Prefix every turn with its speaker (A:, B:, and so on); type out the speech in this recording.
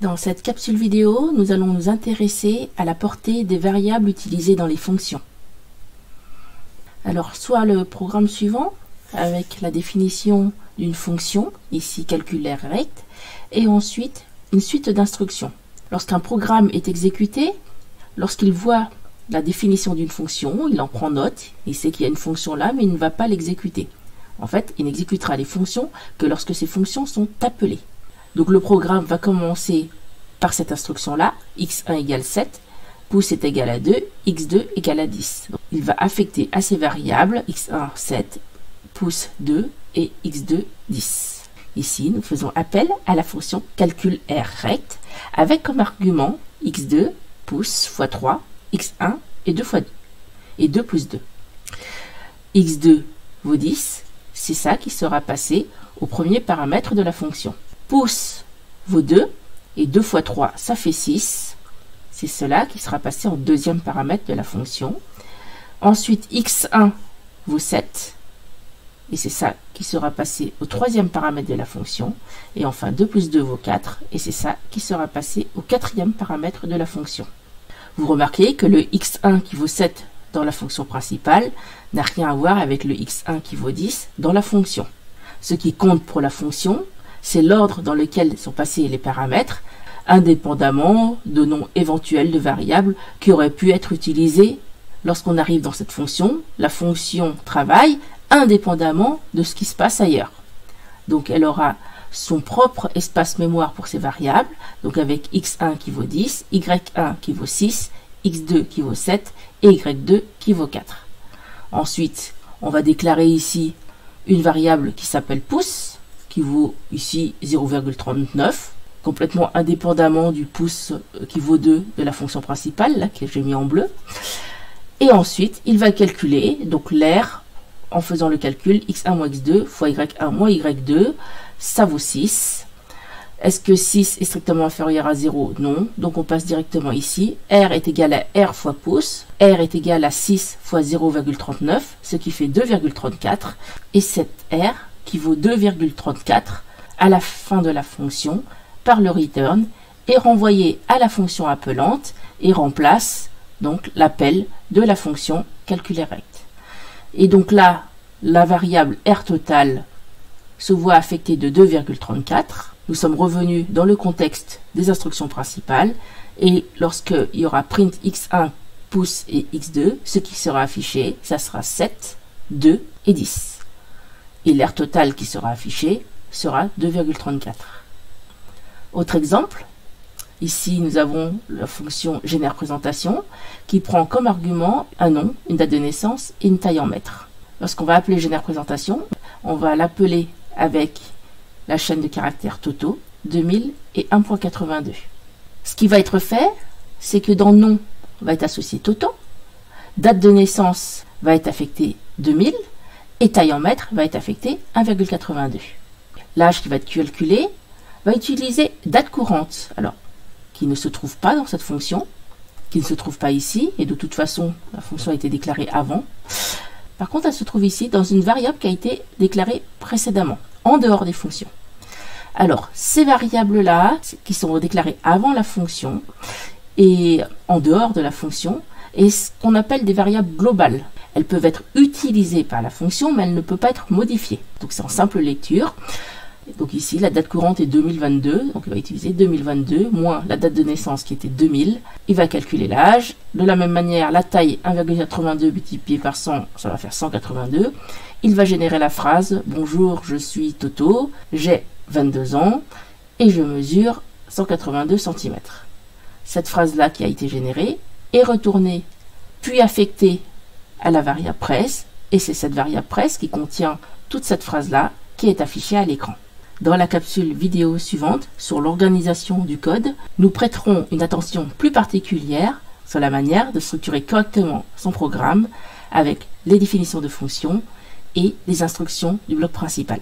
A: Dans cette capsule vidéo, nous allons nous intéresser à la portée des variables utilisées dans les fonctions. Alors, soit le programme suivant, avec la définition d'une fonction, ici calcul R rect, et ensuite une suite d'instructions. Lorsqu'un programme est exécuté, lorsqu'il voit la définition d'une fonction, il en prend note, il sait qu'il y a une fonction là, mais il ne va pas l'exécuter. En fait, il n'exécutera les fonctions que lorsque ces fonctions sont appelées. Donc le programme va commencer par cette instruction-là, x1 égale 7, pouce est égal à 2, x2 égale à 10. Donc, il va affecter à ces variables x1 7, pouce 2 et x2 10. Ici, nous faisons appel à la fonction calcul R rect avec comme argument x2, pouce fois 3, x1 et 2 fois 2, et 2 plus 2. x2 vaut 10, c'est ça qui sera passé au premier paramètre de la fonction. Pouce vaut 2, et 2 fois 3, ça fait 6. C'est cela qui sera passé en deuxième paramètre de la fonction. Ensuite, x1 vaut 7, et c'est ça qui sera passé au troisième paramètre de la fonction. Et enfin, 2 plus 2 vaut 4, et c'est ça qui sera passé au quatrième paramètre de la fonction. Vous remarquez que le x1 qui vaut 7 dans la fonction principale n'a rien à voir avec le x1 qui vaut 10 dans la fonction. Ce qui compte pour la fonction, c'est l'ordre dans lequel sont passés les paramètres, indépendamment de noms éventuels de variables qui auraient pu être utilisés lorsqu'on arrive dans cette fonction. La fonction travaille indépendamment de ce qui se passe ailleurs. Donc elle aura son propre espace mémoire pour ces variables, donc avec x1 qui vaut 10, y1 qui vaut 6, x2 qui vaut 7 et y2 qui vaut 4. Ensuite, on va déclarer ici une variable qui s'appelle pouce, qui vaut ici 0,39, complètement indépendamment du pouce qui vaut 2 de la fonction principale, là, que j'ai mis en bleu. Et ensuite, il va calculer donc l'air en faisant le calcul x1 moins x2 fois y1 moins y2, ça vaut 6. Est-ce que 6 est strictement inférieur à 0? Non. Donc on passe directement ici. R est égal à R fois pouce. R est égal à 6 fois 0,39, ce qui fait 2,34. Et cette R, qui vaut 2,34, à la fin de la fonction, par le return, est renvoyée à la fonction appelante et remplace donc l'appel de la fonction calcul R rect. Et donc là, la variable R total se voit affectée de 2,34. Nous sommes revenus dans le contexte des instructions principales. Et lorsqu'il y aura print x1, pouce et x2, ce qui sera affiché, ça sera 7, 2 et 10. Et l'air total qui sera affiché sera 2,34. Autre exemple, ici nous avons la fonction GenerePrésentation qui prend comme argument un nom, une date de naissance et une taille en mètres. Lorsqu'on va appeler GenerePrésentation, on va l'appeler avec la chaîne de caractères totaux 2000 et 1.82. Ce qui va être fait, c'est que dans nom va être associé Toto, date de naissance va être affecté 2000 et taille en mètres va être affecté 1,82. L'âge qui va être calculé va utiliser date courante, alors qui ne se trouve pas dans cette fonction, qui ne se trouve pas ici, et de toute façon la fonction a été déclarée avant. Par contre, elle se trouve ici dans une variable qui a été déclarée précédemment, en dehors des fonctions. Alors, ces variables-là, qui sont déclarées avant la fonction et en dehors de la fonction, est ce qu'on appelle des variables globales. Elles peuvent être utilisées par la fonction, mais elles ne peuvent pas être modifiées. Donc c'est en simple lecture. Donc ici, la date courante est 2022, donc il va utiliser 2022, moins la date de naissance qui était 2000. Il va calculer l'âge. De la même manière, la taille 1,82 multiplié par 100, ça va faire 182. Il va générer la phrase « Bonjour, je suis Toto, j'ai 22 ans et je mesure 182 cm ». Cette phrase-là qui a été générée est retournée, puis affectée à la variable presse, et c'est cette variable presse qui contient toute cette phrase-là qui est affichée à l'écran. Dans la capsule vidéo suivante, sur l'organisation du code, nous prêterons une attention plus particulière sur la manière de structurer correctement son programme avec les définitions de fonctions et les instructions du bloc principal.